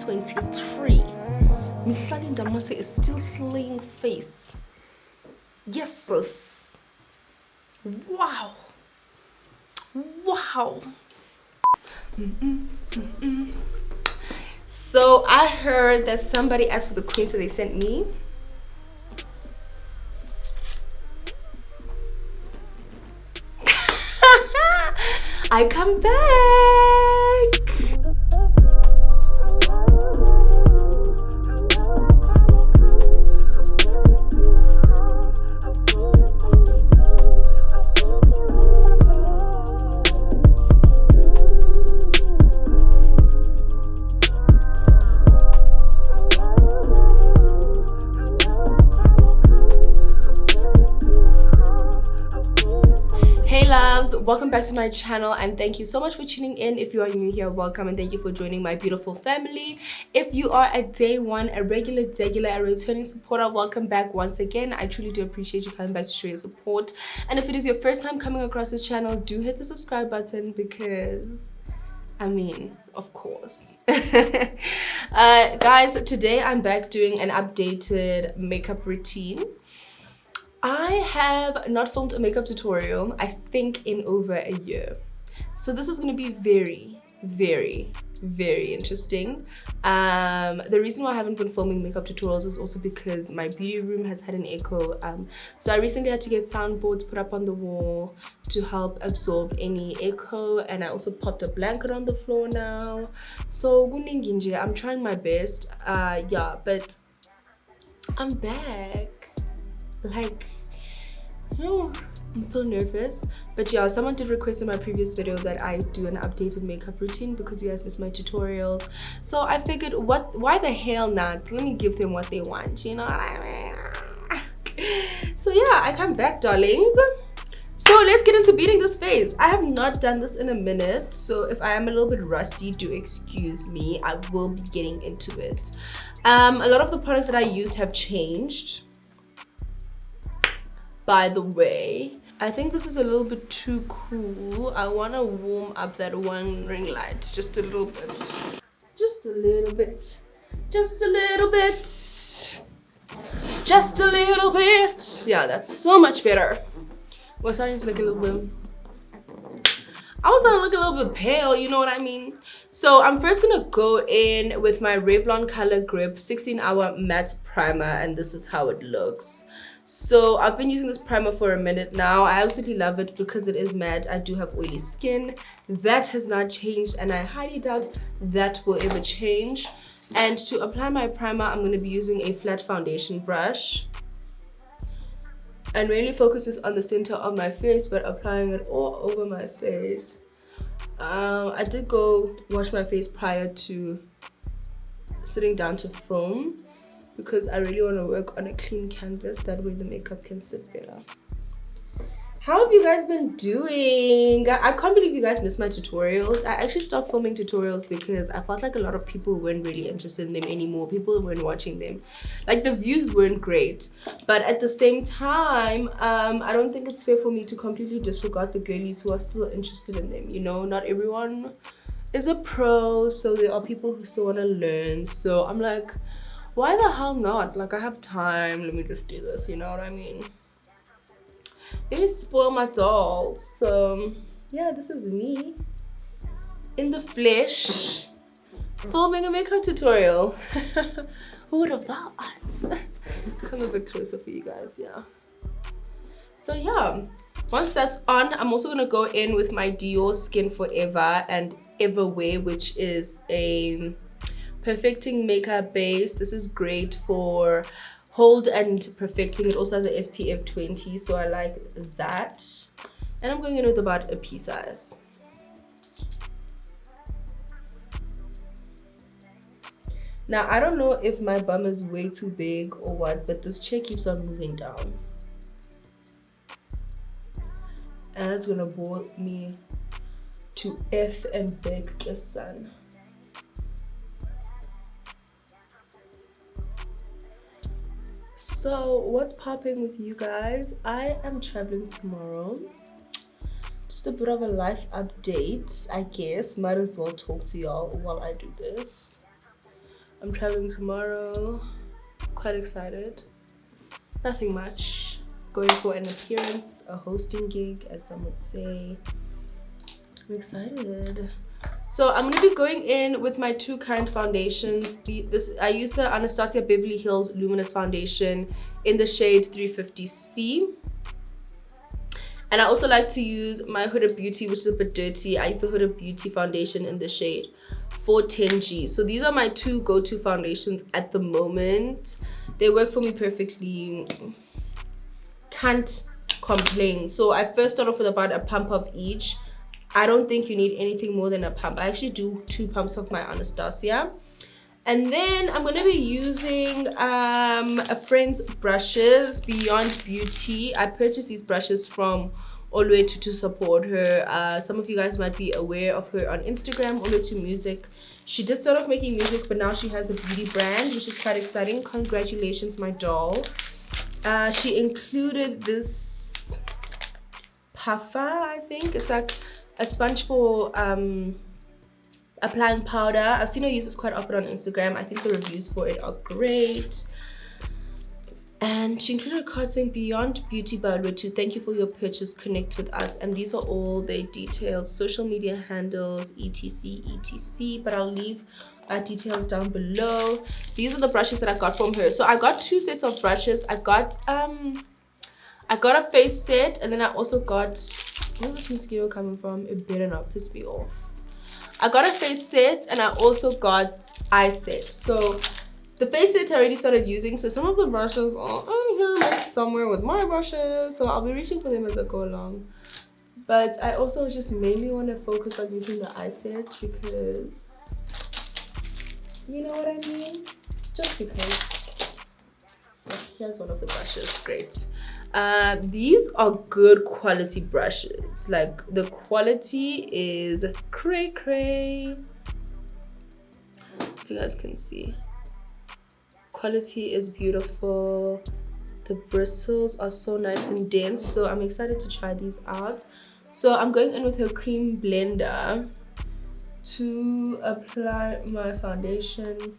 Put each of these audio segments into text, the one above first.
2023. Mihlali Ndamase is still slaying face. Yes, sis. Wow. Wow. So I heard that somebody asked for the queen, so they sent me. I come back. Hey loves, welcome back to my channel and thank you so much for tuning in. If you are new here, welcome and thank you for joining my beautiful family. If you are a day one, a regular, a returning supporter, welcome back once again. I truly do appreciate you coming back to show your support. And if it is your first time coming across this channel, do hit the subscribe button because I mean, of course. Guys, today I'm back doing an updated makeup routine. I have not filmed a makeup tutorial, I think, in over a year. So this is going to be very, very interesting. The reason why I haven't been filming makeup tutorials is also because my beauty room has had an echo. So I recently had to get soundboards put up on the wall to help absorb any echo, and I also popped a blanket on the floor now. So I'm trying my best. Yeah, but I'm back. Like, oh, I'm so nervous. But yeah, someone did request in my previous video that I do an updated makeup routine because you guys missed my tutorials. So I figured, why the hell not? Let me give them what they want, you know what I mean? So yeah, I come back, darlings. So let's get into beating this face. I have not done this in a minute, so if I am a little bit rusty, do excuse me. I will be getting into it. A lot of the products that I used have changed. By the way, I think this is a little bit too cool. I want to warm up that one ring light just a little bit. Just a little bit. Just a little bit. Just a little bit. Yeah, that's so much better. We're starting to look a little bit... I was starting to look a little bit pale, you know what I mean? So I'm first going to go in with my Revlon Color Grip 16-hour matte primer, and this is how it looks. So I've been using this primer for a minute now. I absolutely love it because it is matte. I do have oily skin. That has not changed, and I highly doubt that will ever change. And to apply my primer, I'm going to be using a flat foundation brush. And mainly focuses on the center of my face, but applying it all over my face. I did go wash my face prior to sitting down to film, because I really want to work on a clean canvas, that way the makeup can sit better. How have you guys been doing? I can't believe you guys missed my tutorials. I actually stopped filming tutorials because I felt like a lot of people weren't really interested in them anymore. People weren't watching them. Like, the views weren't great. But at the same time, I don't think it's fair for me to completely disregard the girlies who are still interested in them. You know, not everyone is a pro, so there are people who still want to learn. So I'm like, why the hell not? Like, I have time, let me just do this, you know what I mean? They spoil my dolls. So yeah, this is me in the flesh filming a makeup tutorial. Who would have thought? Come a bit closer for you guys. Yeah, so yeah, once that's on, I'm also gonna go in with my Dior Skin Forever and Everwear, which is a perfecting makeup base. This is great for hold and perfecting. It also has an SPF 20, so I like that. And I'm going in with about a pea size. Now, I don't know if my bum is way too big or what, but this chair keeps on moving down. And it's gonna bore me to F and beg the sun. So what's popping with you guys? I am traveling tomorrow. Just a bit of a life update, I guess. Might as well talk to y'all while I do this. I'm traveling tomorrow. Quite excited. Nothing much. Going for an appearance, a hosting gig, as some would say. I'm excited. So I'm gonna be going in with my two current foundations. I use the Anastasia Beverly Hills Luminous Foundation in the shade 350C. And I also like to use my Huda Beauty, which is a bit dirty. I use the Huda Beauty foundation in the shade 410G. So these are my two go-to foundations at the moment. They work for me perfectly. Can't complain. So I first start off with about a pump of each. I don't think you need anything more than a pump. I actually do 2 pumps of my Anastasia. And then I'm going to be using a friend's brushes, Beyond Beauty. I purchased these brushes from Alway to support her. Some of you guys might be aware of her on Instagram, Alway to Music. She did start off making music, but now she has a beauty brand, which is quite exciting. Congratulations, my doll. She included this puffer, I think. It's like a sponge for applying powder. I've seen her use this quite often on Instagram. I think the reviews for it are great. And she included a card saying Beyond Beauty by Alway. Thank you for your purchase. Connect with us. And these are all their details, social media handles, etc. But I'll leave details down below. These are the brushes that I got from her. So I got 2 sets of brushes. I got a face set, and then I also got, where's this mosquito coming from? It better not piss me off. I got a face set, and I also got eye set. So the face set I already started using. So some of the brushes are on here like somewhere with more brushes. So I'll be reaching for them as I go along. But I also just mainly want to focus on using the eye set because, you know what I mean? Just because. Oh, here's one of the brushes. Great. These are good quality brushes. Like, the quality is cray cray. If you guys can see, quality is beautiful. The bristles are so nice and dense, so I'm excited to try these out. So I'm going in with her cream blender to apply my foundation.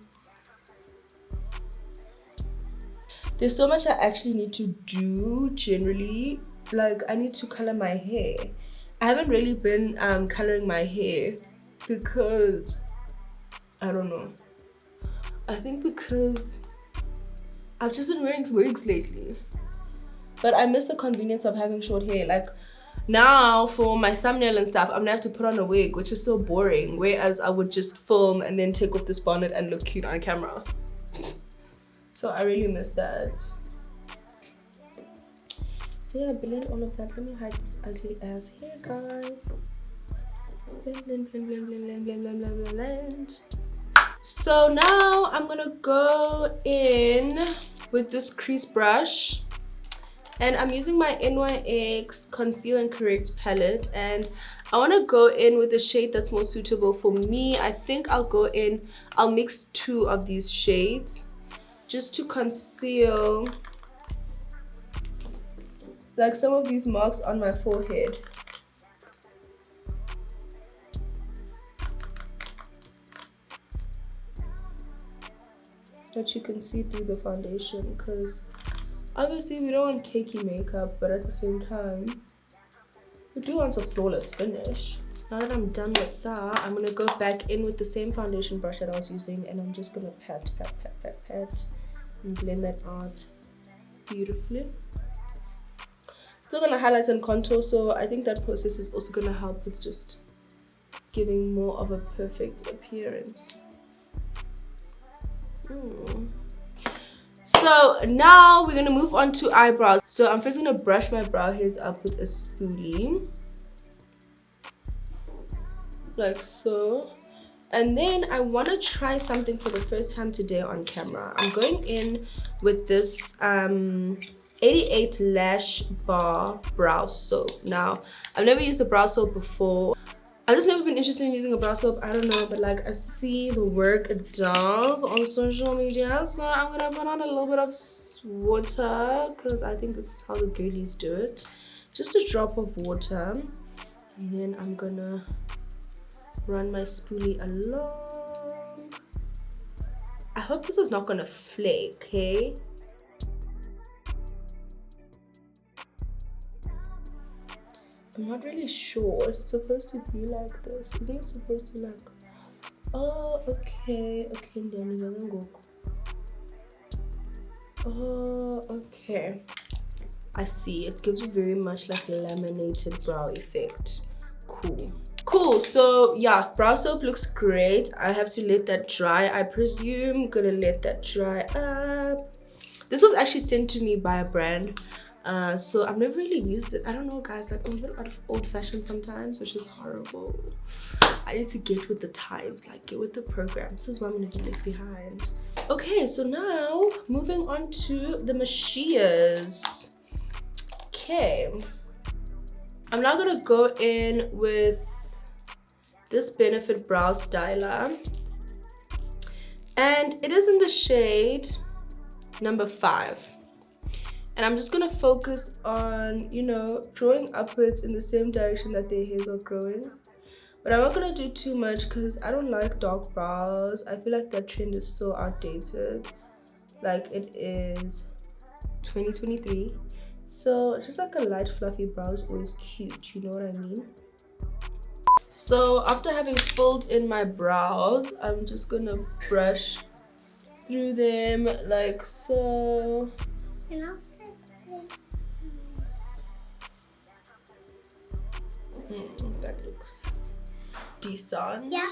There's so much I actually need to do generally. Like, I need to color my hair. I haven't really been coloring my hair because, I don't know. I think because I've just been wearing wigs lately. But I miss the convenience of having short hair. Like, now for my thumbnail and stuff, I'm gonna have to put on a wig, which is so boring. Whereas I would just film and then take off this bonnet and look cute on camera. So I really miss that. So yeah, blend all of that. Let me hide this ugly ass hair, guys. Blend, blend, blend, blend, blend, blend, blend, blend, blend, blend. So now I'm gonna go in with this crease brush. And I'm using my NYX Conceal and Correct palette. And I want to go in with a shade that's more suitable for me. I think I'll mix 2 of these shades just to conceal like some of these marks on my forehead. That you can see through the foundation, because obviously we don't want cakey makeup, but at the same time we do want a flawless finish. Now that I'm done with that, I'm gonna go back in with the same foundation brush that I was using, and I'm just gonna pat and blend that out beautifully. Still gonna highlight and contour, so I think that process is also gonna help with just giving more of a perfect appearance. So now we're gonna move on to eyebrows. So I'm first gonna brush my brow hairs up with a spoolie, like so. And then I want to try something for the first time today on camera. I'm going in with this 88 Lash Bar brow soap. Now, I've never used a brow soap before. I've just never been interested in using a brow soap. I don't know, but like I see the work it does on social media. So I'm gonna put on a little bit of water because I think this is how the girlies do it. Just a drop of water. And then I'm gonna run my spoolie along. I hope this is not gonna flake, okay? I'm not really sure. Is it supposed to be like this? Isn't it supposed to like... Oh, okay. Okay, then we're gonna go. Oh, okay. I see. It gives you very much like a laminated brow effect. Cool. So yeah, brow soap looks great. I have to let that dry. I presume gonna let that dry up. This was actually sent to me by a brand. So I've never really used it. I don't know, guys, like I'm a bit out of old-fashioned sometimes, which is horrible. I need to get with the times, like get with the program. This is why I'm gonna be left behind. Okay, so now moving on to the Mihlali's. Okay, I'm now gonna go in with this Benefit Brow Styler, and it is in the shade number 5. And I'm just gonna focus on, you know, drawing upwards in the same direction that their hairs are growing. But I'm not gonna do too much because I don't like dark brows. I feel like that trend is so outdated. Like, it is 2023. So just like a light fluffy brow is always cute, you know what I mean? So after having filled in my brows, I'm just gonna brush through them like so. That looks decent. Yeah.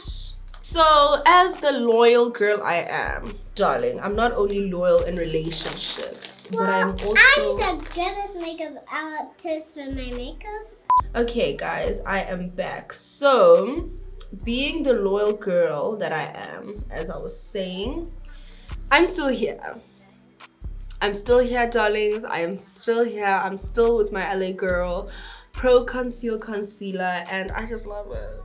So as the loyal girl I am, darling, I'm not only loyal in relationships, but I'm also... I'm the goodest makeup artist for my makeup. Okay guys, I am back. So being the loyal girl that I am, as I was saying, I'm still here. I'm still here, darlings. I am still here. I'm still with my LA girl Pro Conceal Concealer, and I just love it.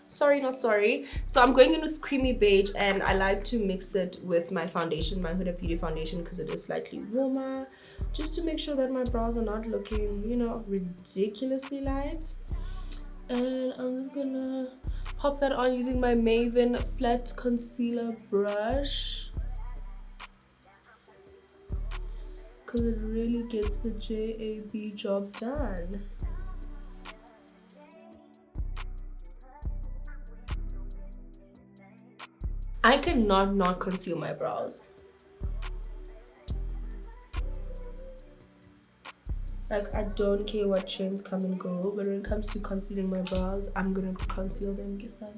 Sorry, not sorry. So I'm going in with creamy beige, and I like to mix it with my foundation, my Huda Beauty foundation, because it is slightly warmer, just to make sure that my brows are not looking, you know, ridiculously light. And I'm just gonna pop that on using my Maven flat concealer brush, because it really gets the JAB job done. I cannot not conceal my brows. Like, I don't care what trends come and go, but when it comes to concealing my brows, I'm gonna conceal them, guess I.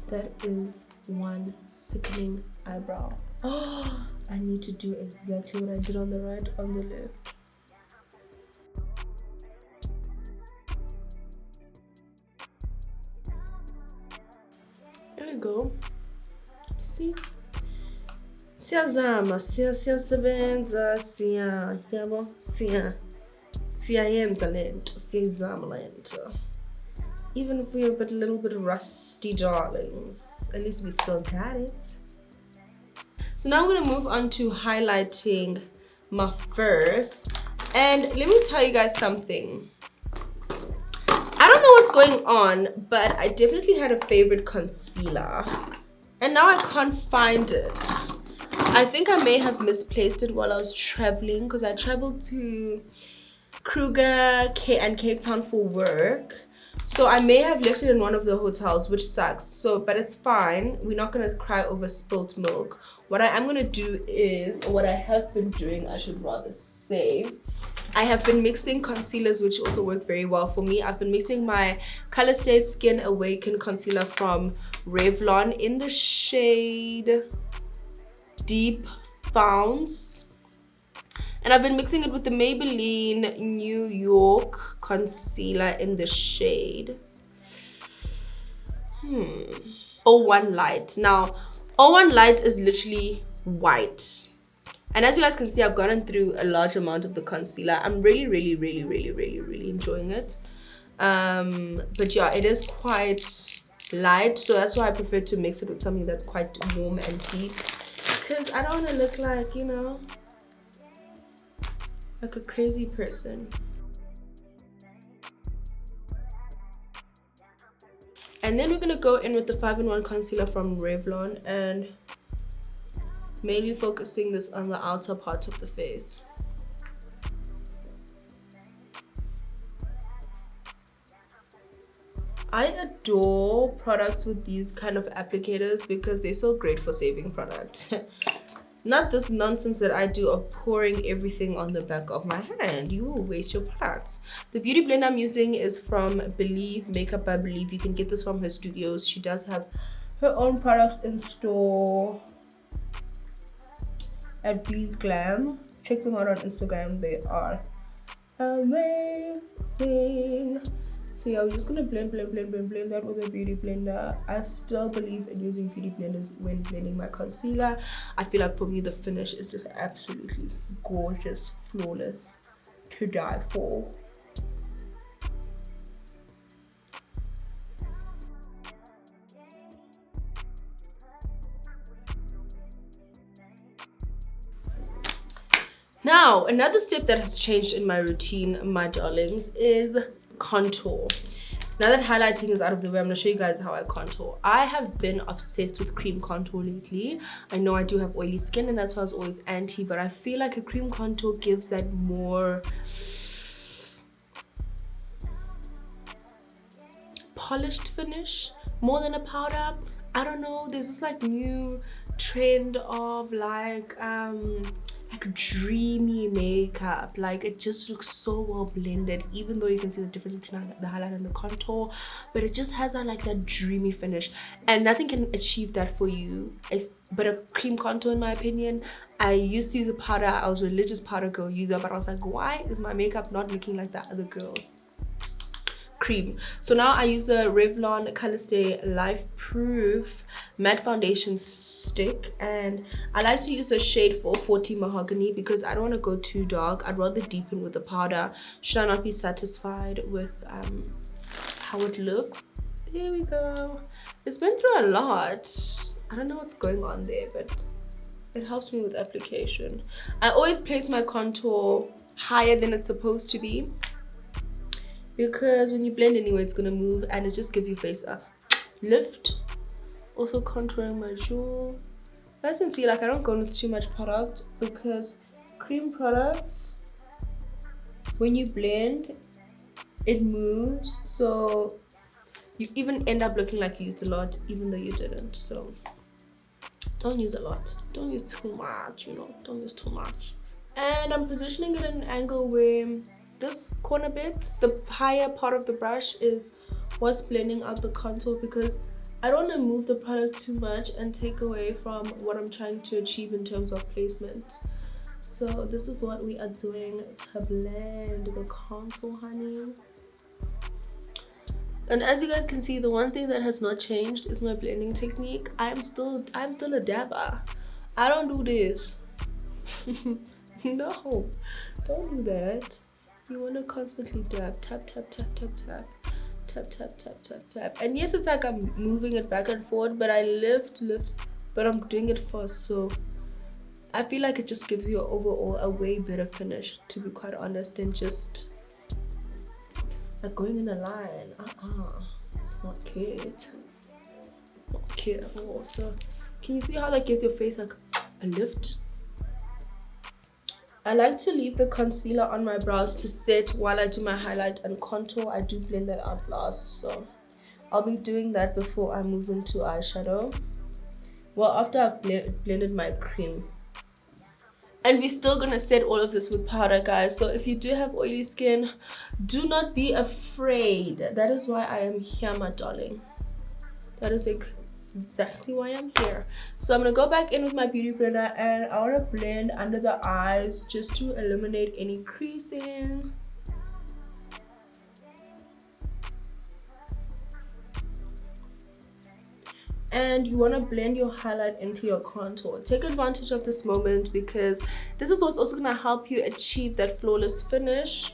That is one sickening eyebrow. Oh, I need to do exactly what I did on the right, on the left. There we go. See? Siyazama, siyasebenza, yabo, siyayenza lento, siyazama lento. Even if we're a little bit rusty, darlings, at least we still got it. So now I'm gonna move on to highlighting my first. And let me tell you guys something. I don't know what's going on, but I definitely had a favorite concealer, and now I can't find it. I think I may have misplaced it while I was traveling, because I traveled to Kruger and Cape Town for work. So I may have left it in one of the hotels, which sucks. So, but it's fine. We're not gonna cry over spilt milk. What I am gonna do is, or what I have been doing, I should rather say, I have been mixing concealers, which also work very well for me. I've been mixing my Color Stay Skin Awaken concealer from Revlon in the shade Deep Founds. And I've been mixing it with the Maybelline New York concealer in the shade 01 Light. Now, 01 Light is literally white. And as you guys can see, I've gotten through a large amount of the concealer. I'm really enjoying it. But yeah, it is quite light, so that's why I prefer to mix it with something that's quite warm and deep, because I don't want to look like, you know, like a crazy person. And then we're gonna go in with the 5-in-1 concealer from Revlon, and mainly focusing this on the outer part of the face. I adore products with these kind of applicators because they're so great for saving product. Not this nonsense that I do of pouring everything on the back of my hand. You will waste your products. The beauty blend I'm using is from Believe Makeup by Believe. You can get this from her studios. She does have her own products in store at Bees Glam. Check them out on Instagram. They are amazing. So yeah, we're just gonna blend that with a beauty blender. I still believe in using beauty blenders when blending my concealer. I feel like for me the finish is just absolutely gorgeous, flawless, to die for. Now, another step that has changed in my routine, my darlings, is contour. Now that highlighting is out of the way, I'm gonna show you guys how I contour. I have been obsessed with cream contour lately. I know I do have oily skin and that's why I was always anti, but I feel like a cream contour gives that more polished finish, more than a powder. I don't know, there's this like new trend of like dreamy makeup. Like it just looks so well blended, even though you can see the difference between the highlight and the contour, but it just has that like that dreamy finish, and nothing can achieve that for you but a cream contour, in my opinion. I used to use a powder. I was a religious powder girl user, but I was like, why is my makeup not looking like the other girls? Cream. So now I use the Revlon Colorstay Life Proof matte foundation stick, and I like to use the shade 440 Mahogany because I don't want to go too dark. I'd rather deepen with the powder should I not be satisfied with how it looks. There we go. It's been through a lot. I don't know what's going on there, but it helps me with application. I always place my contour higher than it's supposed to be, because when you blend anyway, it's gonna move and it just gives your face a lift. Also contouring my jaw. As you can see, like I don't go with too much product because cream products, when you blend, it moves. So you even end up looking like you used a lot, even though you didn't. So don't use a lot. Don't use too much, you know, don't use too much. And I'm positioning it at an angle where this corner bit, the higher part of the brush, is what's blending out the contour, because I don't want to move the product too much and take away from what I'm trying to achieve in terms of placement. So this is what we are doing to blend the contour, honey. And as you guys can see, the one thing that has not changed is my blending technique. I'm still a dabber. I don't do this. No, don't do that. You want to constantly dab, tap, tap, tap, tap, tap, tap, tap, tap, tap, tap. And yes, it's like I'm moving it back and forth, but I lift, but I'm doing it fast. So I feel like it just gives you overall a way better finish, to be quite honest, than just like going in a line. It's not cute. Not cute at all. So can you see how that gives your face like a lift? I like to leave the concealer on my brows to set while I do my highlight and contour. I do blend that out last, so I'll be doing that before I move into eyeshadow. Well, after I've blended my cream. And we're still gonna set all of this with powder, guys. So if you do have oily skin, do not be afraid. That is why I am here, my darling. That is exactly why I'm here. So I'm gonna go back in with my beauty blender and I want to blend under the eyes just to eliminate any creasing. And you want to blend your highlight into your contour. Take advantage of this moment because this is what's also going to help you achieve that flawless finish.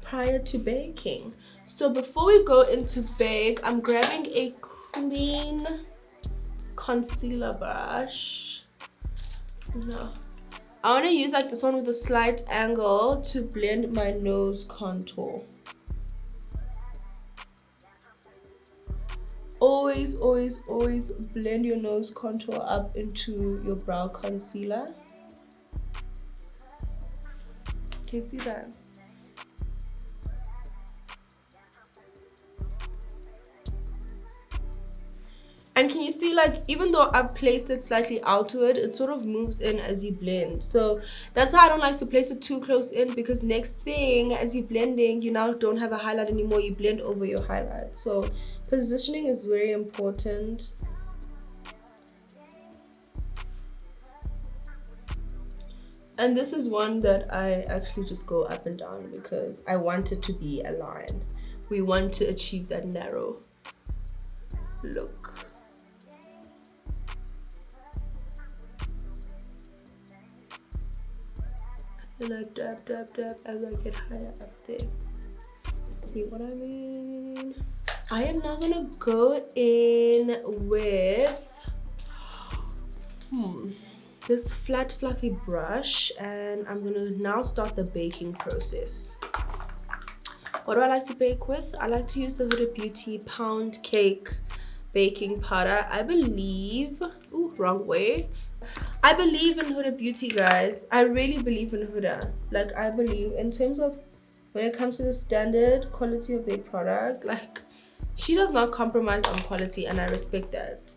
prior to baking. So before we go into bake, I'm grabbing a clean concealer brush. No, I want to use like this one with a slight angle to blend my nose contour. Always blend your nose contour up into your brow concealer. Can you see that? And can you see, like, even though I've placed it slightly outward, it sort of moves in as you blend. So that's why I don't like to place it too close in, because next thing, as you're blending, you now don't have a highlight anymore. You blend over your highlight. So positioning is very important. And this is one that I actually just go up and down because I want it to be a line. We want to achieve that narrow look. And I dab as I get higher up there. See what I mean? I am now gonna go in with this flat fluffy brush, and I'm gonna now start the baking process. What do I like to bake with? I like to use the Huda Beauty Pound Cake baking powder. I believe, ooh, wrong way. I believe in Huda Beauty, guys. I really believe in Huda. Like, I believe in terms of when it comes to the standard quality of their product, like, she does not compromise on quality, and I respect that.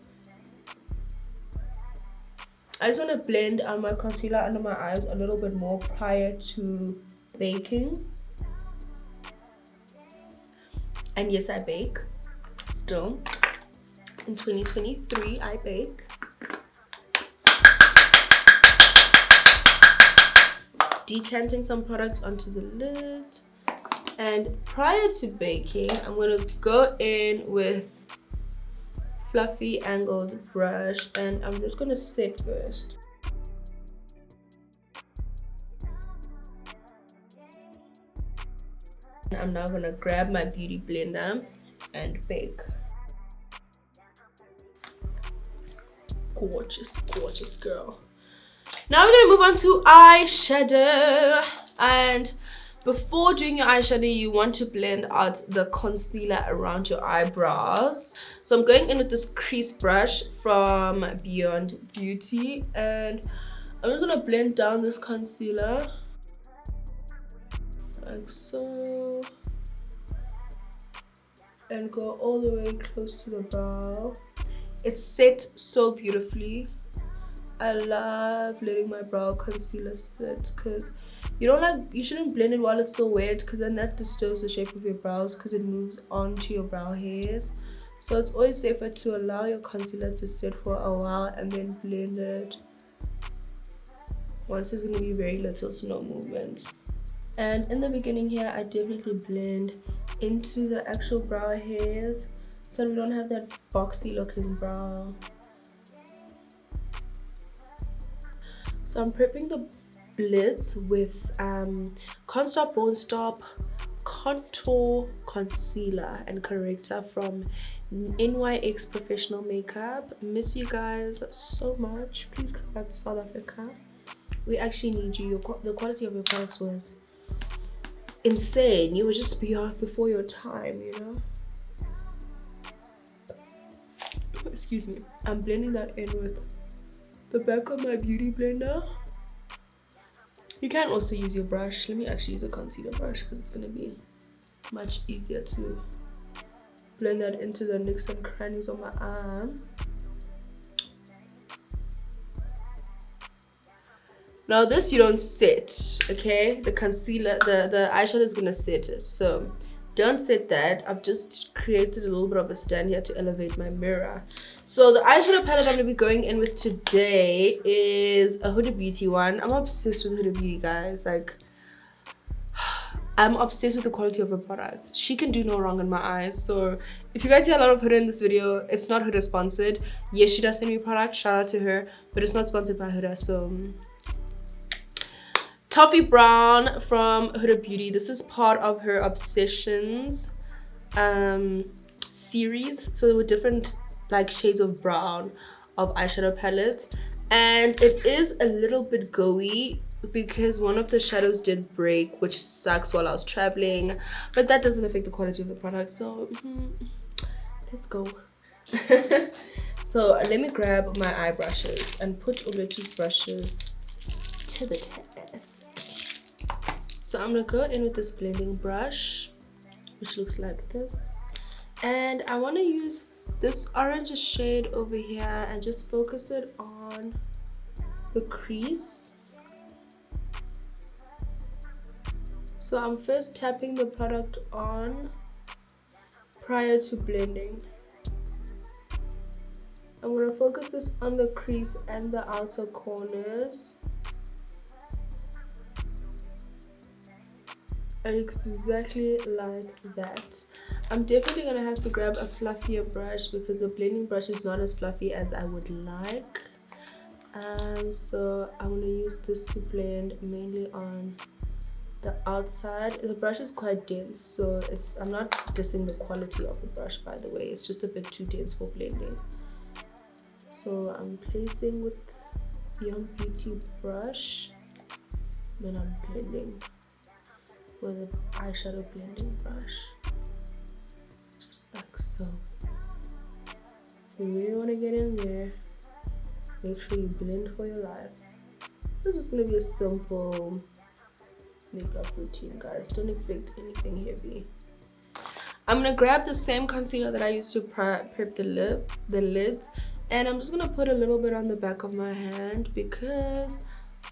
I just want to blend out my concealer under my eyes a little bit more prior to baking. And yes, I bake still. In 2023, I bake. Decanting some product onto the lid. And prior to baking, I'm going to go in with fluffy angled brush, and I'm just going to set first. I'm now going to grab my beauty blender and bake. Gorgeous, gorgeous girl. Now we're going to move on to eyeshadow. And before doing your eyeshadow, you want to blend out the concealer around your eyebrows. So I'm going in with this crease brush from Beyond Beauty, and I'm just going to blend down this concealer like so, and go all the way close to the brow. It's set so beautifully. I love letting my brow concealer sit, because you shouldn't blend it while it's still wet, because then that disturbs the shape of your brows, because it moves onto your brow hairs. So it's always safer to allow your concealer to sit for a while and then blend it once there's going to be very little to no movement. And in the beginning here, I definitely blend into the actual brow hairs so we don't have that boxy looking brow. So I'm prepping the lids with Can't Stop Won't Stop Contour Concealer and Corrector from NYX Professional Makeup. Miss you guys so much. Please come back to South Africa. We actually need you. The quality of your products was insane. You were just before your time, you know. Excuse me. I'm blending that in with the back of my beauty blender. You can also use your brush. Let me actually use a concealer brush because it's going to be much easier to blend that into the nooks and crannies of my arm. Now this you don't set, okay? The concealer, the eyeshadow is going to set it. So don't set that. I've just created a little bit of a stand here to elevate my mirror. So the eyeshadow palette I'm going to be going in with today is a Huda Beauty one. I'm obsessed with Huda Beauty, guys. Like, I'm obsessed with the quality of her products. She can do no wrong in my eyes. So if you guys see a lot of Huda in this video, it's not Huda sponsored. Yes, she does send me products. Shout out to her. But it's not sponsored by Huda. So Toffee Brown from Huda Beauty. This is part of her Obsessions series. So there were different like shades of brown of eyeshadow palettes, and it is a little bit gooey because one of the shadows did break, which sucks while I was traveling, but that doesn't affect the quality of the product. So let's go. So let me grab my eye brushes and put Uletu's brushes to the test. So I'm gonna go in with this blending brush, which looks like this, and I want to use this orange shade over here and just focus it on the crease. So I'm first tapping the product on prior to blending. I'm going to focus this on the crease and the outer corners. Exactly like that. I'm definitely going to have to grab a fluffier brush because the blending brush is not as fluffy as I would like. So I'm going to use this to blend mainly on the outside. The brush is quite dense, so I'm not dissing the quality of the brush, by the way. It's just a bit too dense for blending. So I'm placing with Beyond Beauty brush, then I'm blending with an eyeshadow blending brush, just like so. You really want to get in there. Make sure you blend for your life. This is going to be a simple makeup routine, guys. Don't expect anything heavy. I'm gonna grab the same concealer that I used to prep the lids, and I'm just gonna put a little bit on the back of my hand because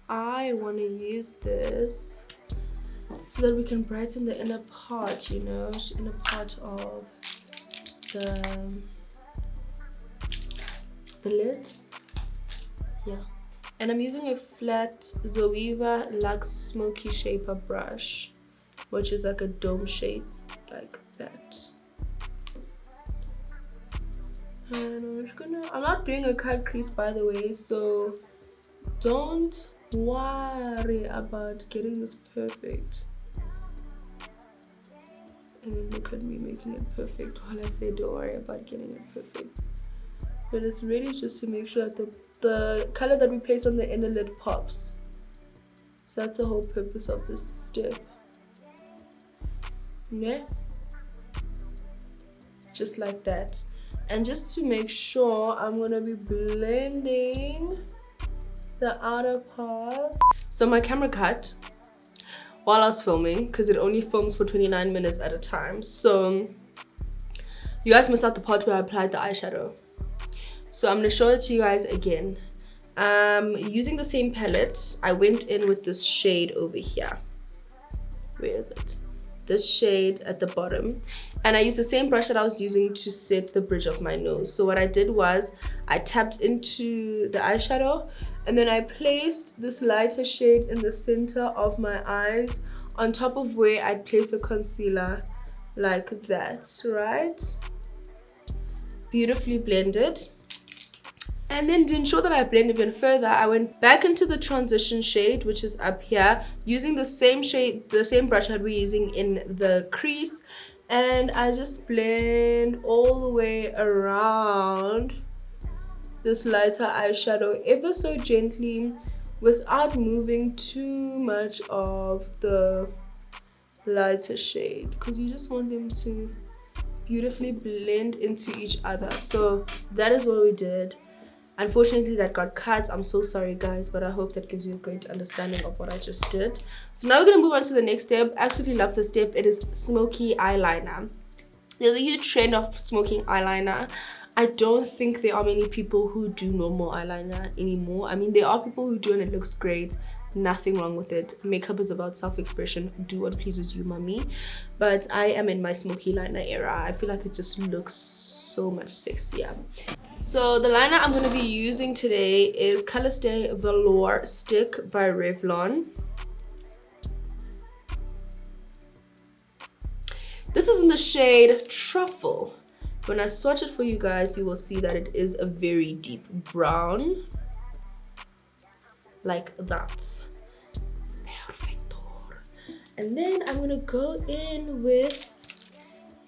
I want to use this so that we can brighten the inner part, you know, inner part of the lid. Yeah. And I'm using a flat Zoeva Luxe Smoky Shaper brush, which is like a dome shape, like that. And I'm not doing a cut crease, by the way, so don't worry about getting this perfect. And then look at me making it perfect while I say don't worry about getting it perfect. But it's really just to make sure that the color that we place on the inner lid pops. So that's the whole purpose of this step. Okay? Just like that. And just to make sure, I'm gonna be blending the outer part. So my camera cut while I was filming because it only films for 29 minutes at a time. So you guys missed out the part where I applied the eyeshadow. So I'm going to show it to you guys again. Using the same palette, I went in with this shade over here. Where is it? This shade at the bottom. And I used the same brush that I was using to set the bridge of my nose. So what I did was I tapped into the eyeshadow and then I placed this lighter shade in the center of my eyes on top of where I'd place a concealer like that, right? Beautifully blended. And then to ensure that I blend even further, I went back into the transition shade, which is up here, using the same shade, the same brush that we're using in the crease. And I just blend all the way around this lighter eyeshadow ever so gently without moving too much of the lighter shade, because you just want them to beautifully blend into each other. So that is what we did. Unfortunately, that got cut. I'm so sorry, guys, but I hope that gives you a great understanding of what I just did. So now we're going to move on to the next step. I absolutely love this step. It is smoky eyeliner. There's a huge trend of smoking eyeliner. I don't think there are many people who do normal eyeliner anymore. I mean, there are people who do and it looks great. Nothing wrong with it. Makeup is about self-expression. Do what pleases you, mommy. But I am in my smoky liner era. I feel like it just looks so much sexier. So the liner I'm going to be using today is Colorstay Velour Stick by Revlon. This is in the shade Truffle. When I swatch it for you guys, you will see that it is a very deep brown. Like that. And then I'm gonna go in with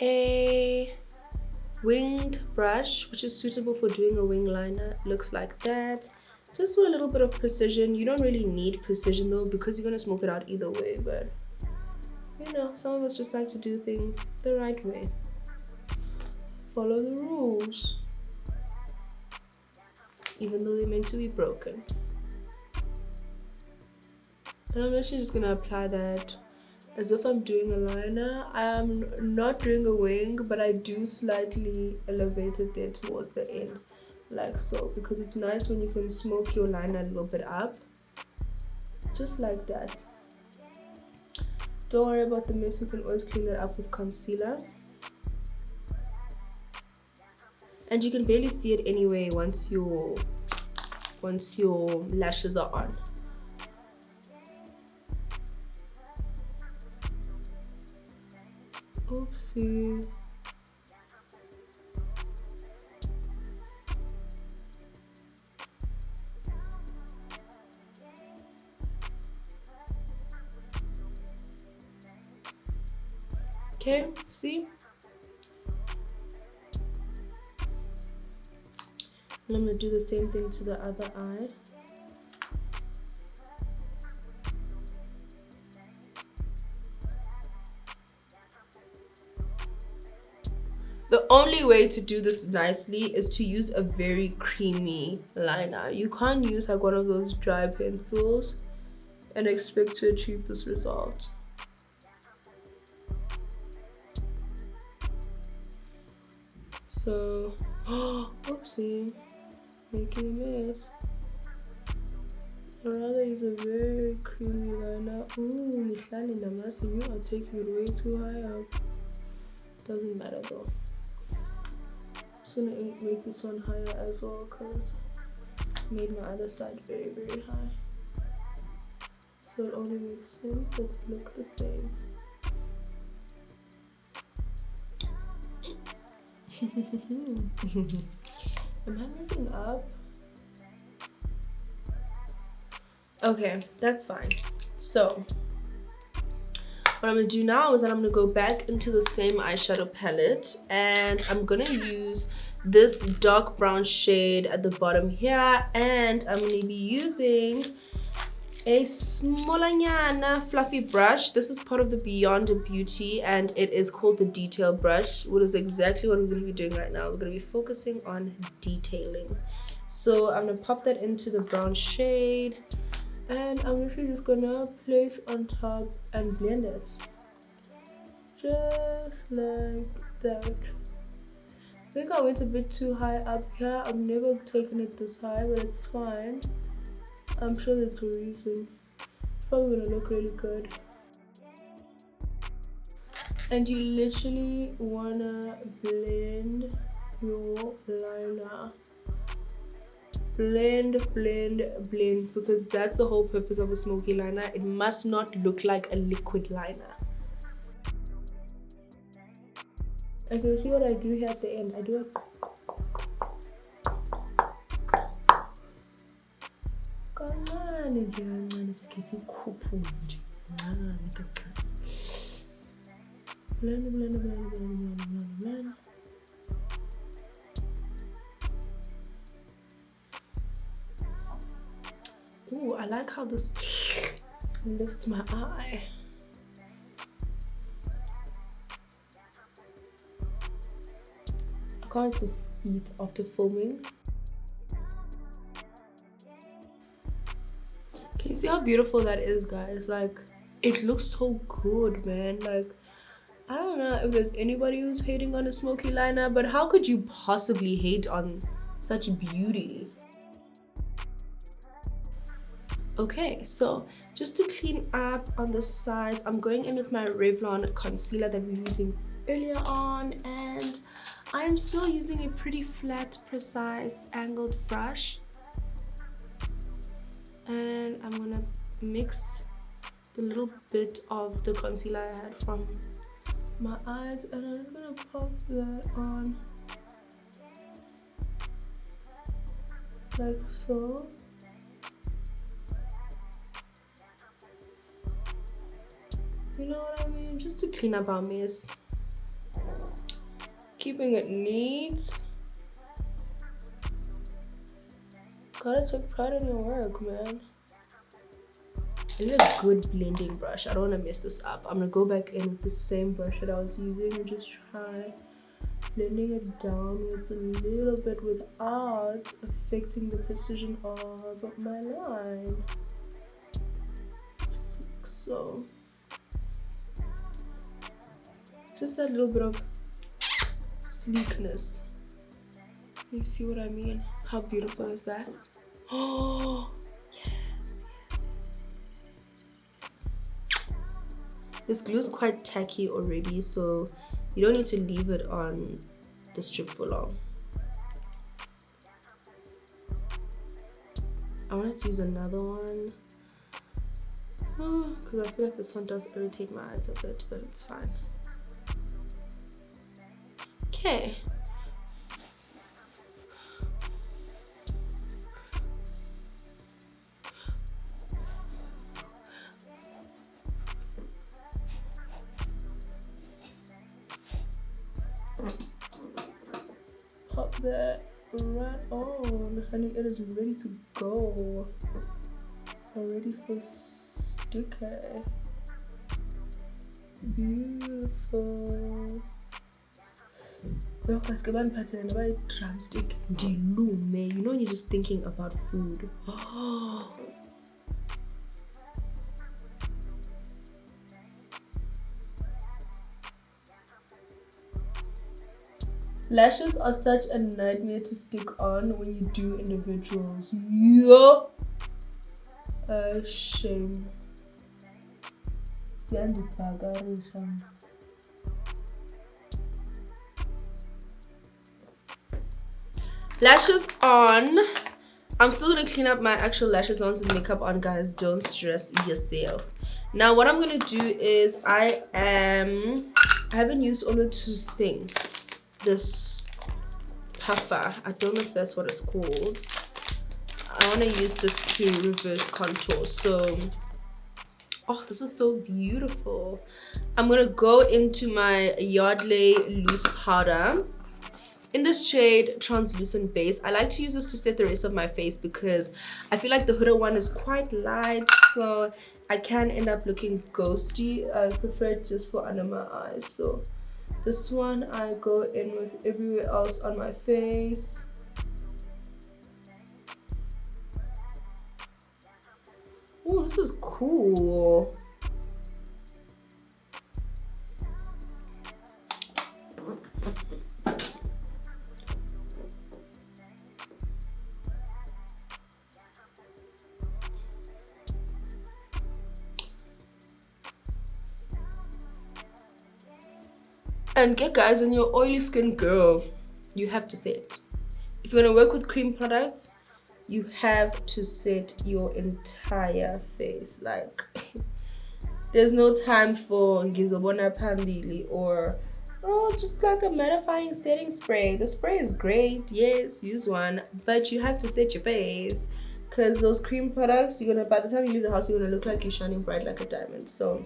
a winged brush, which is suitable for doing a wing liner. Looks like that. Just for a little bit of precision. You don't really need precision though, because you're gonna smoke it out either way, but you know, some of us just like to do things the right way. Follow the rules, even though they're meant to be broken. And I'm actually just gonna apply that as if I'm doing a liner. I'm not doing a wing, but I do slightly elevate it there towards the end, like so, because it's nice when you can smoke your liner a little bit up, just like that. Don't worry about the mess, you can always clean that up with concealer. And you can barely see it anyway once your lashes are on. Oopsie. Okay, see? And I'm gonna do the same thing to the other eye. The only way to do this nicely is to use a very creamy liner. You can't use like one of those dry pencils and expect to achieve this result. So, oopsie, making a mess. I'd rather use a very creamy liner. Ooh, Mihlali Namasi, you are taking it way too high up. Doesn't matter though. I'm gonna make this one higher as well, because I made my other side very, very high. So it only makes sense that they look the same. Am I messing up? Okay, that's fine. So what I'm gonna do now is that I'm gonna go back into the same eyeshadow palette, and I'm gonna use this dark brown shade at the bottom here, and I'm gonna be using a smolanyana fluffy brush. This is part of the Beyond Beauty, and it is called the Detail Brush, which is exactly what we're gonna be doing right now. We're gonna be focusing on detailing. So I'm gonna pop that into the brown shade, and I'm literally just gonna place on top and blend it. Just like that. I think I went a bit too high up here. I'm never taking it this high, but it's fine. I'm sure there's a reason. It's probably gonna look really good. And you literally wanna blend your liner. Blend, blend, blend, because that's the whole purpose of a smoky liner. It must not look like a liquid liner. And you see what I do here at the end? I do a blend, blend, blend, blend, blend, blend, blend. Ooh, I like how this lifts my eye. I can't eat after filming. Can you see how beautiful that is, guys? Like, it looks so good, man. Like, I don't know if there's anybody who's hating on a smoky liner, but how could you possibly hate on such beauty? Okay, so just to clean up on the sides, I'm going in with my Revlon concealer that we were using earlier on, and I am still using a pretty flat, precise, angled brush. And I'm gonna mix the little bit of the concealer I had from my eyes, and I'm just gonna pop that on like so. You know what I mean? Just to clean up our mess. Keeping it neat. Gotta take pride in your work, man. I need a good blending brush. I don't want to mess this up. I'm gonna go back in with the same brush that I was using and just try blending it downwards a little bit without affecting the precision of my line. Just like so. Just that little bit of sleekness. You see what I mean? How beautiful is that? Oh, yes. This glue is quite tacky already, so you don't need to leave it on the strip for long. I wanted to use another one because I feel like this one does irritate my eyes a bit, but it's fine. Okay. Pop that right on, honey. It is ready to go. Already so sticky. Beautiful. Drumstick, you know, you're just thinking about food. Oh. Lashes are such a nightmare to stick on when you do individuals. Yeah. Shame. Lashes on. I'm still gonna clean up my actual lashes once with makeup on, guys. Don't stress yourself. Now what I'm gonna do is I haven't used Oluwato's thing. This puffer, I don't know if that's what it's called. I want to use this to reverse contour. So oh, this is so beautiful. I'm gonna go into my Yardley loose powder in the shade translucent base. I like to use this to set the rest of my face because I feel like the hooded one is quite light, so I can end up looking ghosty. I prefer it just for under my eyes. So this one I go in with everywhere else on my face. Oh, this is cool. And get guys, when you're oily skin girl, you have to set. If you're gonna work with cream products, you have to set your entire face. Like there's no time for ngizobona phambili or just like a mattifying setting spray. The spray is great, yes, use one, but you have to set your face because those cream products, you're gonna, by the time you leave the house, you're gonna look like you're shining bright like a diamond. So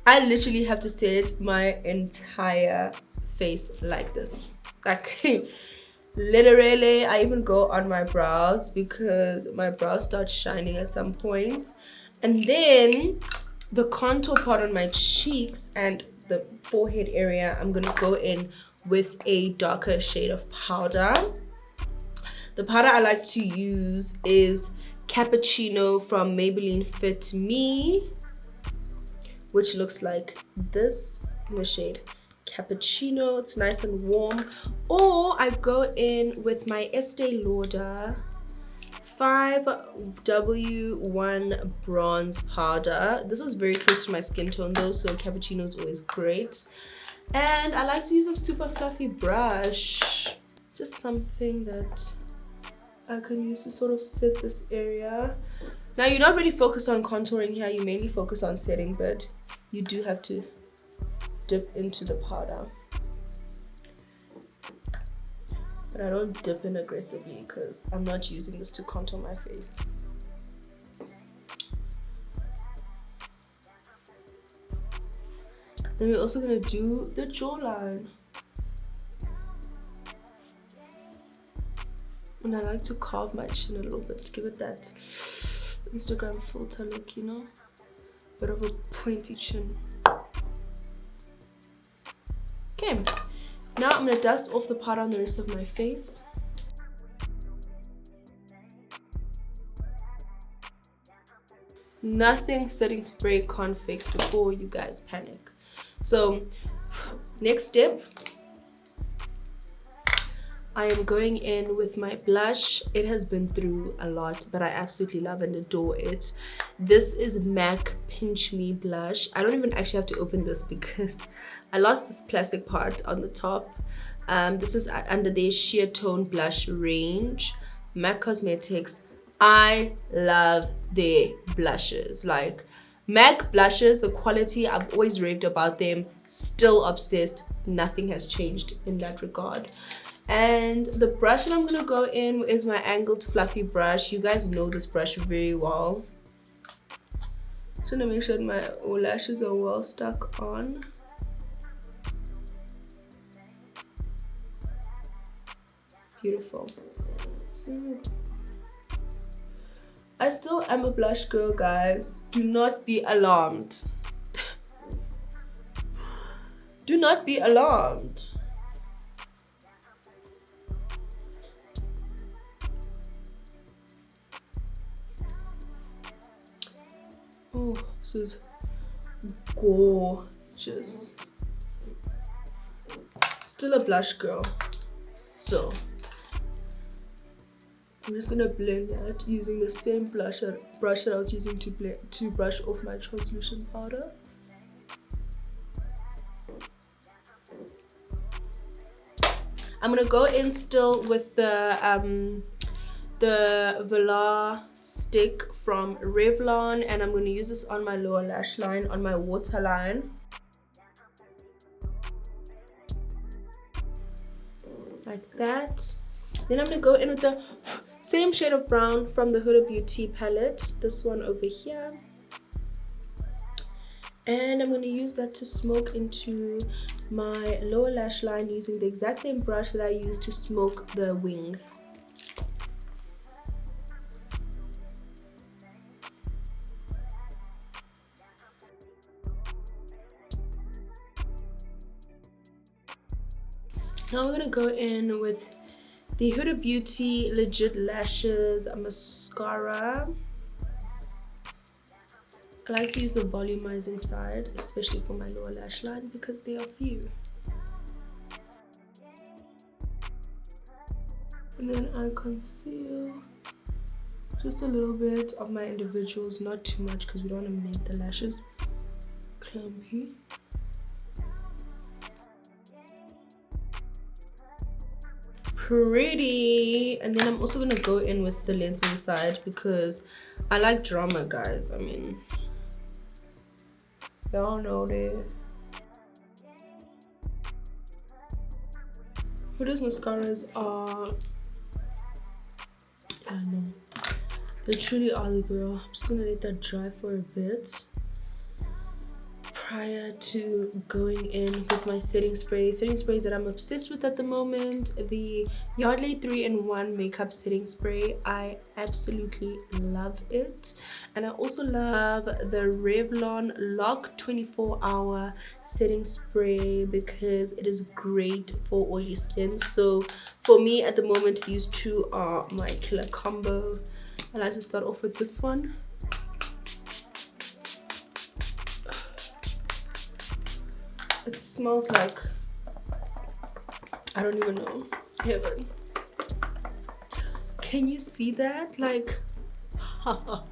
I literally have to set my entire face like this. Like literally, I even go on my brows because my brows start shining at some point. And then the contour part on my cheeks and the forehead area, I'm gonna go in with a darker shade of powder. The powder I like to use is Cappuccino from Maybelline Fit Me, which looks like this in the shade Cappuccino. It's nice and warm. Or I go in with my Estee Lauder 5W1 bronze powder. This is very close to my skin tone though, so Cappuccino is always great. And I like to use a super fluffy brush, just something that I can use to sort of set this area. Now you're not really focused on contouring here, you mainly focus on setting, but you do have to dip into the powder. But I don't dip in aggressively because I'm not using this to contour my face. Then we're also gonna do the jawline. And I like to carve my chin a little bit to give it that Instagram filter look, you know? Bit of a pointy chin. Okay, now I'm gonna dust off the powder on the rest of my face. Nothing setting spray can't fix before you guys panic. So next step, I am going in with my blush. It has been through a lot, but I absolutely love and adore it. This is MAC Pinch Me blush. I don't even actually have to open this because I lost this plastic part on the top. This is under their sheer tone blush range. MAC Cosmetics. I love their blushes. Like MAC blushes, the quality, I've always raved about them. Still obsessed. Nothing has changed in that regard. And the brush that I'm gonna go in is my angled fluffy brush. You guys know this brush very well. Just gonna make sure my lashes are well stuck on. Beautiful. So I still am a blush girl, guys. Do not be alarmed. Do not be alarmed. Oh, this is gorgeous. Still a blush girl. Still. I'm just gonna blend that using the same brush that I was using to brush off my translucent powder. I'm gonna go in still with the Velour stick from Revlon, and I'm going to use this on my lower lash line, on my waterline. Like that. Then I'm going to go in with the same shade of brown from the Huda Beauty palette, this one over here. And I'm going to use that to smoke into my lower lash line using the exact same brush that I used to smoke the wing. Now we're gonna go in with the Huda Beauty Legit Lashes mascara. I like to use the volumizing side, especially for my lower lash line because they are few. And then I conceal just a little bit of my individuals, not too much because we don't want to make the lashes clumpy. Pretty. And then I'm also gonna go in with the lengthening side because I like drama, guys. I mean, y'all know that. Huda's mascaras are, I know, they truly are the girl. I'm just gonna let that dry for a bit prior to going in with my setting sprays that I'm obsessed with at the moment. The Yardley 3-in-1 makeup setting spray, I absolutely love it. And I also love the Revlon Lock 24-hour setting spray because it is great for oily skin. So for me at the moment, these two are my killer combo. I like to start off with this one. It smells like, I don't even know, heaven. Can you see that? Like, how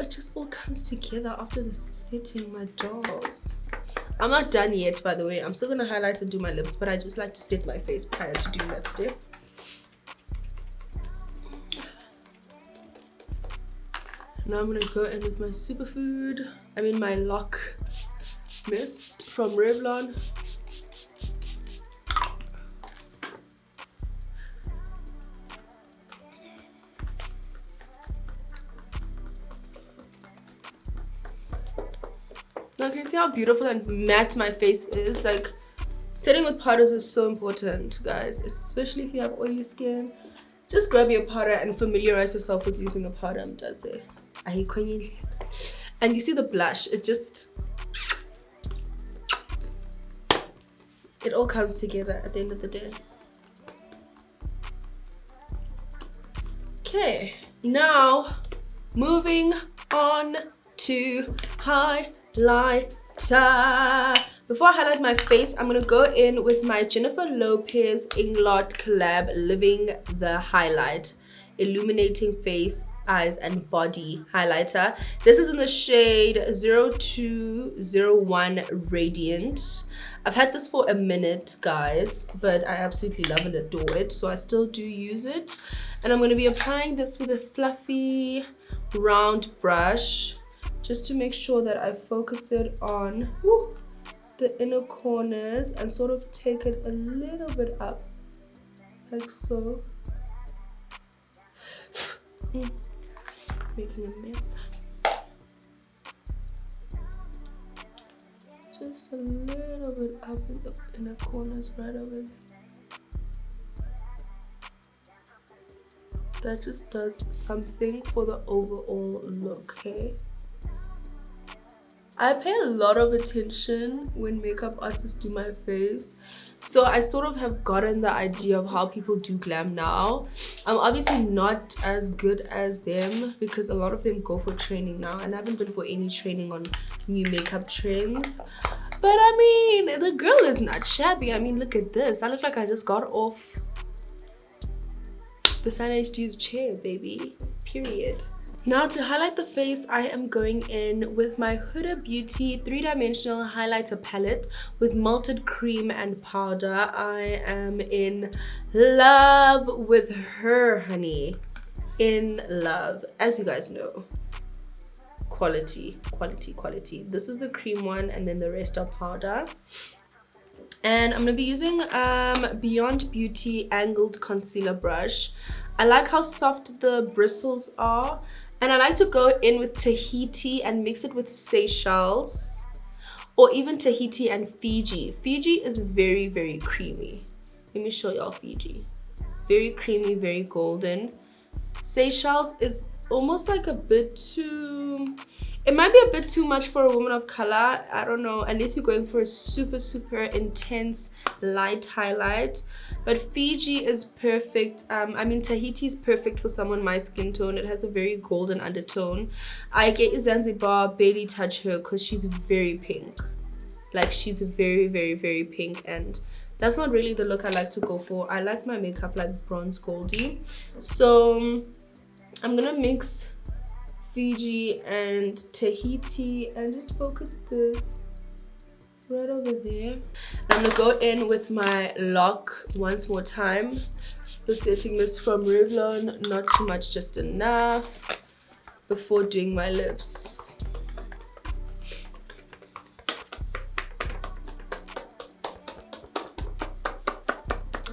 it just all comes together after the setting, my dolls. I'm not done yet, by the way. I'm still gonna highlight and do my lips, but I just like to set my face prior to doing that step. Now I'm gonna go in with my superfood. My Lock Mist from Revlon. Now can you see how beautiful and matte my face is? Like, setting with powders is so important, guys, especially if you have oily skin. Just grab your powder and familiarize yourself with using a powder. And you see the blush, it all comes together at the end of the day. Okay, now moving on to highlighter. Before I highlight my face, I'm gonna go in with my Jennifer Lopez Inglot collab Living the Highlight Illuminating Face, Eyes and Body highlighter. This is in the shade 0201 Radiant. I've had this for a minute, guys, but I absolutely love and adore it, so I still do use it. And I'm going to be applying this with a fluffy round brush just to make sure that I focus it on the inner corners and sort of take it a little bit up, like so. Making a mess. Just a little bit up in the corners right over there. That just does something for the overall look, okay? I pay a lot of attention when makeup artists do my face, so I sort of have gotten the idea of how people do glam now. I'm obviously not as good as them because a lot of them go for training now, and I haven't been for any training on new makeup trends. But I mean, the girl is not shabby. I mean, look at this. I look like I just got off the San HD's chair, baby. Period. Now to highlight the face, I am going in with my Huda Beauty 3-dimensional highlighter palette with melted cream and powder. I am in love with her, honey. In love. As you guys know, quality, quality, quality. This is the cream one, and then the rest are powder. And I'm gonna be using Beyond Beauty angled concealer brush. I like how soft the bristles are. And I like to go in with Tahiti and mix it with Seychelles, or even Tahiti and Fiji. Fiji is very, very creamy. Let me show y'all Fiji. Very creamy, very golden. Seychelles is almost like a bit too... It might be a bit too much for a woman of color. I don't know, unless you're going for a super, super intense light highlight. But Fiji is perfect. I mean, Tahiti is perfect for someone my skin tone. It has a very golden undertone. I get Zanzibar barely touch her because she's very pink. Like, she's very, very, very pink, and that's not really the look I like to go for. I like my makeup like bronze goldy. So I'm gonna mix Fiji and Tahiti and just focus this right over there. I'm gonna go in with my lock once more time. The setting mist from Revlon, not too much, just enough, before doing my lips.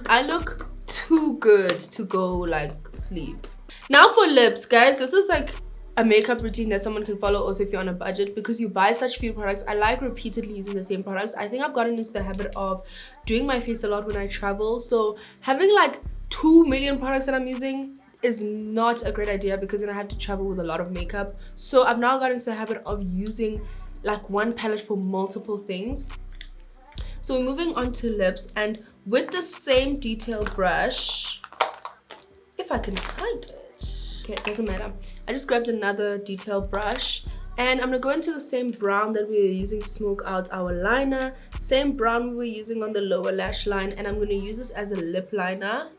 I look too good to go like sleep. Now for lips, guys, this is like a makeup routine that someone can follow also if you're on a budget, because you buy such few products. I like repeatedly using the same products. I think I've gotten into the habit of doing my face a lot when I travel, so having like 2 million products that I'm using is not a great idea, because then I have to travel with a lot of makeup. So I've now gotten into the habit of using like one palette for multiple things. So we're moving on to lips, and with the same detail brush, if I can find it. Okay, it doesn't matter. I just grabbed another detail brush, and I'm gonna go into the same brown that we were using to smoke out our liner, same brown we were using on the lower lash line, and I'm gonna use this as a lip liner.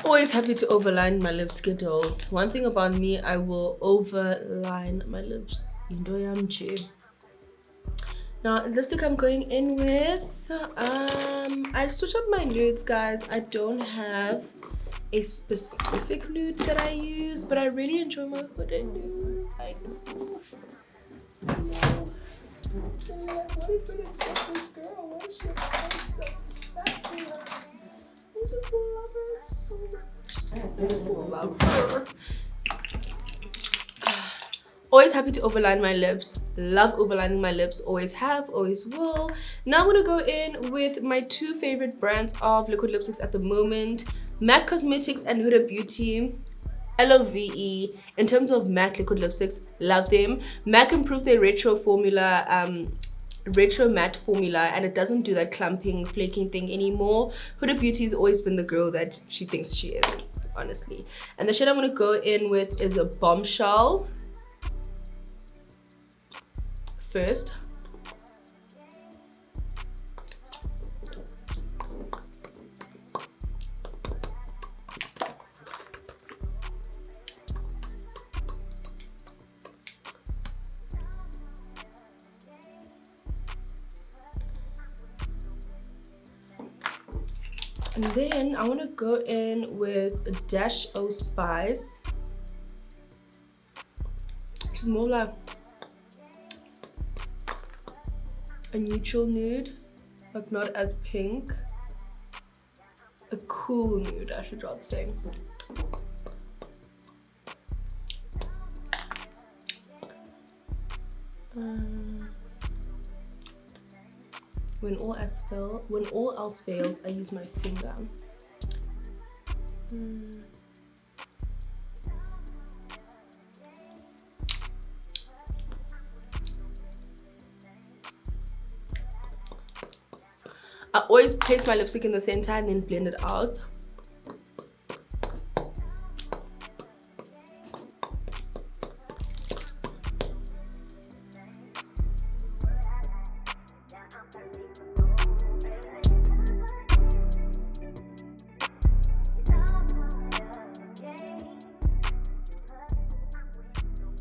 Always happy to overline my lips, kiddos. One thing about me, I will overline my lips. Now, lipstick I'm going in with, I switch up my nudes, guys. I don't have a specific nude that I use, but I really enjoy my Huda nudes. I know. What are you gonna do with this girl? Why is she so successful? I just love her so much. This little love. Always happy to overline my lips. Love overlining my lips. Always have, always will. Now I'm gonna go in with my two favorite brands of liquid lipsticks at the moment. MAC Cosmetics and Huda Beauty. LOVE. In terms of matte liquid lipsticks, love them. MAC improved their retro matte formula, and it doesn't do that clumping, flaking thing anymore. Huda Beauty has always been the girl that she thinks she is, honestly. And the shade I'm gonna go in with is a Bombshell. First, and then I want to go in with a dash O Spice, which is more like a neutral nude, like not as pink. A cool nude, I should rather say. When all else fails, I use my finger. I always place my lipstick in the center and then blend it out.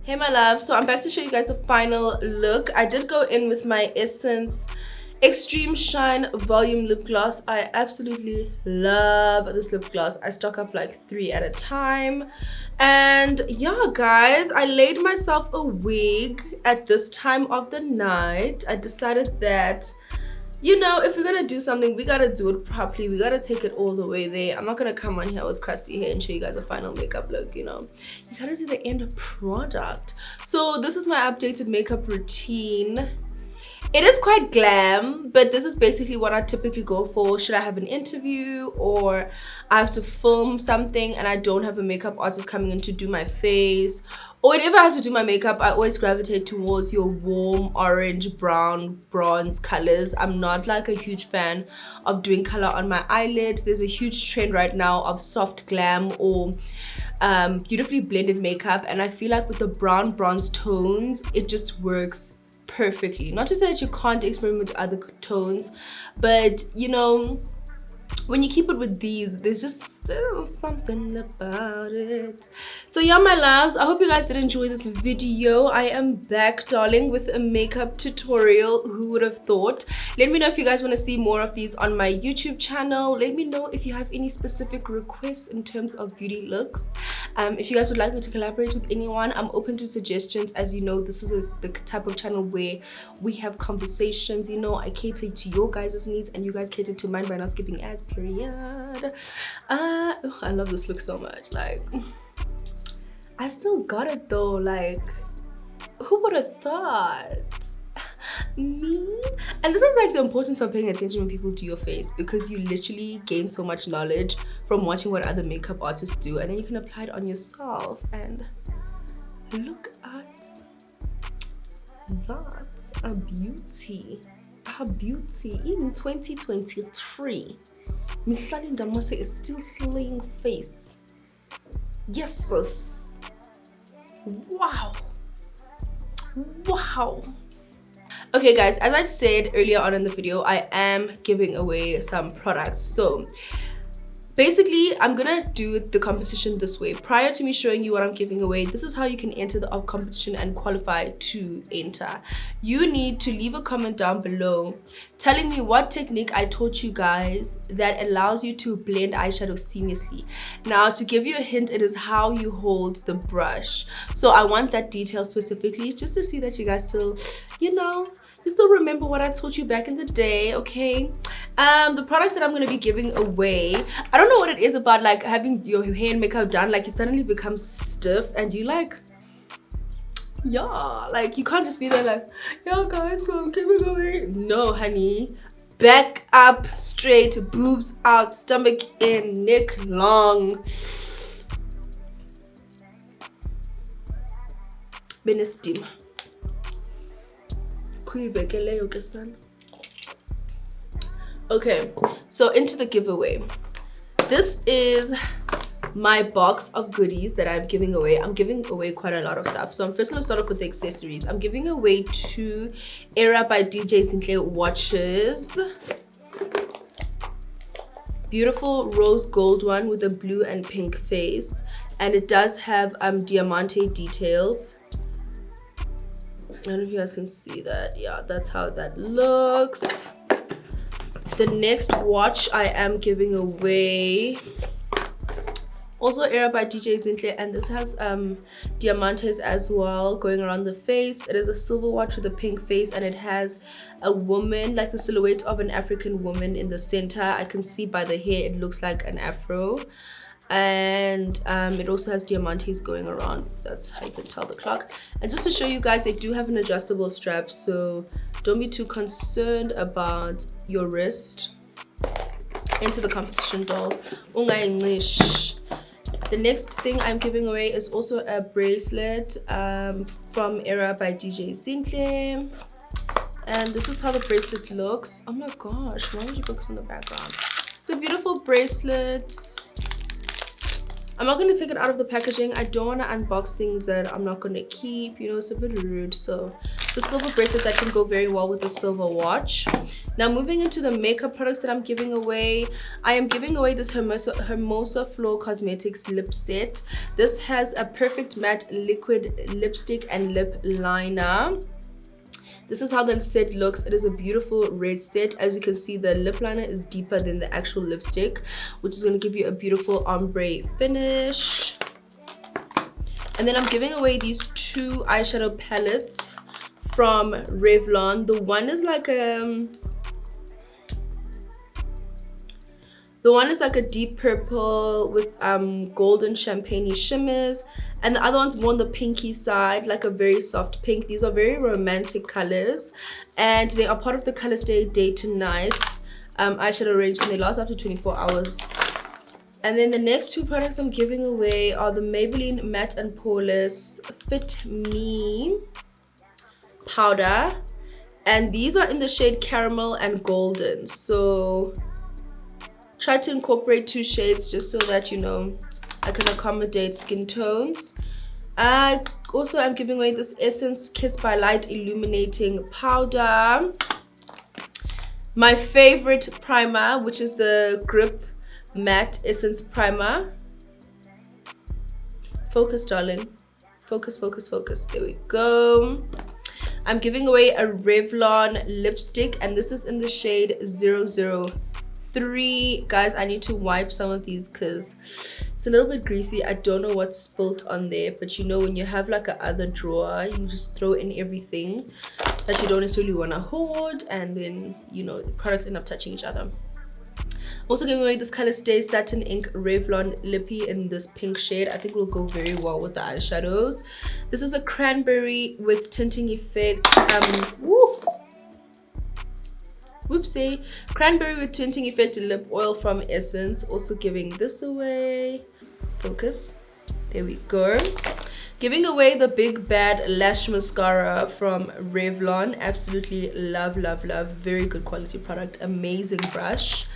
Hey my love, so I'm back to show you guys the final look. I did go in with my Essence Extreme Shine Volume Lip Gloss. I absolutely love this lip gloss. I stock up like 3 at a time. And yeah guys, I laid myself a wig at this time of the night. I decided that, you know, if we're gonna do something, we gotta do it properly. We gotta take it all the way there. I'm not gonna come on here with crusty hair and show you guys a final makeup look, you know. You gotta see the end product. So this is my updated makeup routine. It is quite glam, but this is basically what I typically go for. Should I have an interview or I have to film something and I don't have a makeup artist coming in to do my face, or whenever I have to do my makeup, I always gravitate towards your warm orange, brown, bronze colors. I'm not like a huge fan of doing color on my eyelid. There's a huge trend right now of soft glam or beautifully blended makeup, and I feel like with the brown bronze tones, it just works perfectly. Not to say that you can't experiment with other tones, but you know, when you keep it with these, there's something about it. So yeah my loves, I hope you guys did enjoy this video. I am back, darling, with a makeup tutorial. Who would have thought? Let me know if you guys want to see more of these on my YouTube channel. Let me know if you have any specific requests in terms of beauty looks. If you guys would like me to collaborate with anyone, I'm open to suggestions. As you know, this is the type of channel where we have conversations. You know, I cater to your guys' needs and you guys cater to mine by not skipping ads, period. I love this look so much. Like, I still got it though. Like, who would have thought? Me? And this is like the importance of paying attention when people do your face, because you literally gain so much knowledge from watching what other makeup artists do, and then you can apply it on yourself. And look at that, a beauty in 2023. Mihlali is still slaying face. Yes sis. Wow. Okay guys, as I said earlier on in the video, I am giving away some products. So basically, I'm gonna do the competition this way. Prior to me showing you what I'm giving away, this is how you can enter the competition and qualify to enter. You need to leave a comment down below telling me what technique I taught you guys that allows you to blend eyeshadow seamlessly. Now, to give you a hint, it is how you hold the brush. So I want that detail specifically, just to see that you guys still, you know, You still remember what I taught you back in the day, okay? The products that I'm gonna be giving away, I don't know what it is about like having your hair and makeup done, like you suddenly become stiff and you like, yeah, like you can't just be there like, yeah guys, so I'm giving away. No honey, back up straight, boobs out, stomach in, neck long. Benestim. Okay, so into the giveaway. This is my box of goodies that I'm giving away. I'm giving away quite a lot of stuff. So I'm first going to start off with the accessories. I'm giving away 2 Era by DJ Sinclair watches. Beautiful rose gold one with a blue and pink face. And it does have diamante details. I don't know if you guys can see that. Yeah, that's how that looks. The next watch I am giving away, also Era by DJ Zintle, and this has diamantes as well going around the face. It is a silver watch with a pink face, and it has a woman, like the silhouette of an African woman in the center. I can see by the hair it looks like an afro. And it also has diamantes going around. That's how you can tell the clock. And just to show you guys, they do have an adjustable strap, so don't be too concerned about your wrist. Into the competition doll. The next thing I'm giving away is also a bracelet from Era by DJ Zintle. And this is how the bracelet looks. Oh my gosh, why would you focus on the background? It's a beautiful bracelet. I'm not going to take it out of the packaging. I don't want to unbox things that I'm not going to keep. You know, it's a bit rude. So it's a silver bracelet that can go very well with a silver watch. Now moving into the makeup products that I'm giving away. I am giving away this Hermosa Flow Cosmetics lip set. This has a perfect matte liquid lipstick and lip liner. This is how the set looks. It is a beautiful red set. As you can see, the lip liner is deeper than the actual lipstick, which is going to give you a beautiful ombre finish. And then I'm giving away these 2 eyeshadow palettes from Revlon. The one is like a deep purple with golden champagne shimmers, and the other one's more on the pinky side, like a very soft pink. These are very romantic colors, and they are part of the Color Stay Day to Night eyeshadow range, and they last up to 24 hours. And then the next 2 products I'm giving away are the Maybelline Matte and Poreless Fit Me powder, and these are in the shade caramel and golden. So try to incorporate 2 shades just so that, you know, I can accommodate skin tones. Also, I'm giving away this Essence Kiss by Light Illuminating Powder. My favorite primer, which is the Grip Matte Essence Primer. Focus, darling. Focus, focus, focus. There we go. I'm giving away a Revlon lipstick, and this is in the shade 003. Guys, I need to wipe some of these because it's a little bit greasy. I don't know what's spilt on there, but you know, when you have like a other drawer, you just throw in everything that you don't necessarily want to hoard, and then, you know, the products end up touching each other. Also giving away this Color Stay Satin Ink Revlon Lippy in this pink shade. I think will go very well with the eyeshadows. This is a cranberry with tinting effect. Whoopsie. Cranberry with tinting effect lip oil from Essence. Also giving this away. Focus. There we go. Giving away the Big Bad Lash Mascara from Revlon. Absolutely love, love, love. Very good quality product. Amazing brush.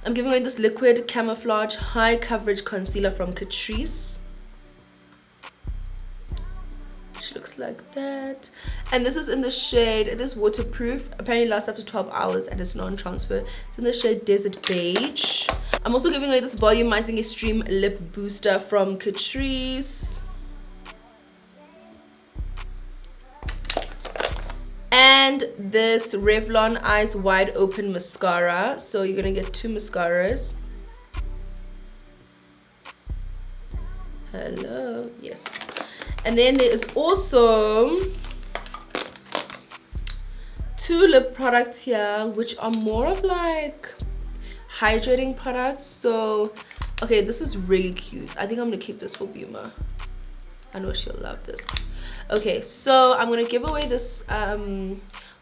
I'm giving away this Liquid Camouflage High Coverage Concealer from Catrice. Which looks like that. And this is in the shade, it is waterproof. Apparently lasts up to 12 hours and it's non-transfer. It's in the shade Desert Beige. I'm also giving away this Volumizing Extreme Lip Booster from Catrice. And this Revlon Eyes Wide Open Mascara. So you're gonna get 2 mascaras. Hello, yes. And then there is also two lip products here, which are more of like hydrating products. So okay, this is really cute. I think I'm gonna keep this for Buma. I know she'll love this. Okay, so I'm gonna give away this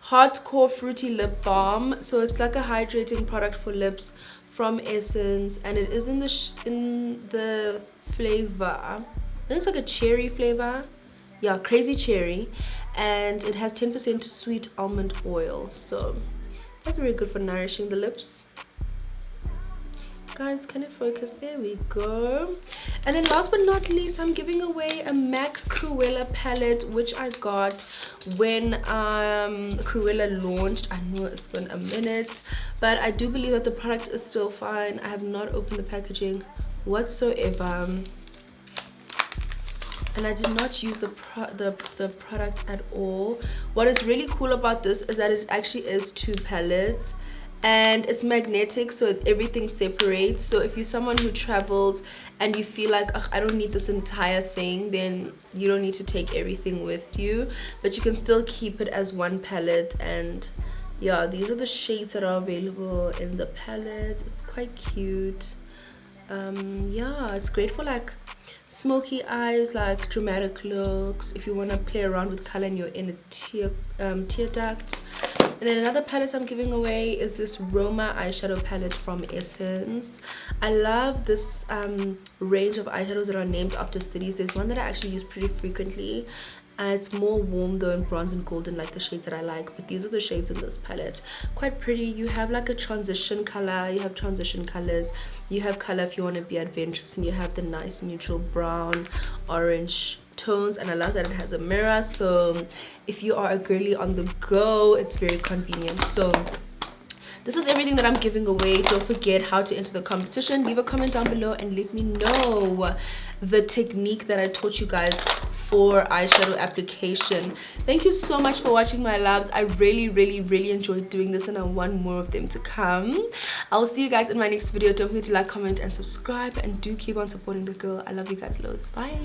hardcore fruity lip balm. So it's like a hydrating product for lips from Essence, and it is in the flavor, I think it's like a cherry flavor. Yeah, crazy cherry, and it has 10% sweet almond oil, so that's very good for nourishing the lips. Guys, can it focus? There we go. And then last but not least, I'm giving away a MAC Cruella palette, which I got when Cruella launched. I know it's been a minute, but I do believe that the product is still fine. I have not opened the packaging whatsoever, and I did not use the product at all. What is really cool about this is that it actually is two palettes, and it's magnetic, so everything separates. So if you're someone who travels and you feel like, oh, I don't need this entire thing, then you don't need to take everything with you, but you can still keep it as one palette. And yeah, these are the shades that are available in the palette. It's quite cute. Yeah, it's great for like smoky eyes, like dramatic looks, if you want to play around with color and you're in a tear duct. And then another palette I'm giving away is this Roma eyeshadow palette from Essence. I love this range of eyeshadows that are named after cities. There's one that I actually use pretty frequently. It's more warm though, and bronze and golden, like the shades that I like, but these are the shades in this palette. Quite pretty. You have like a transition color, you have transition colors, you have color if you want to be adventurous, and you have the nice neutral brown orange tones. And I love that it has a mirror, so if you are a girly on the go, it's very convenient. So this is everything that I'm giving away. Don't forget how to enter the competition. Leave a comment down below and let me know the technique that I taught you guys for eyeshadow application. Thank you so much for watching, my loves. I really enjoyed doing this, and I want more of them to come. I'll see you guys in my next video. Don't forget to like, comment, and subscribe, and do keep on supporting the girl. I love you guys loads. Bye.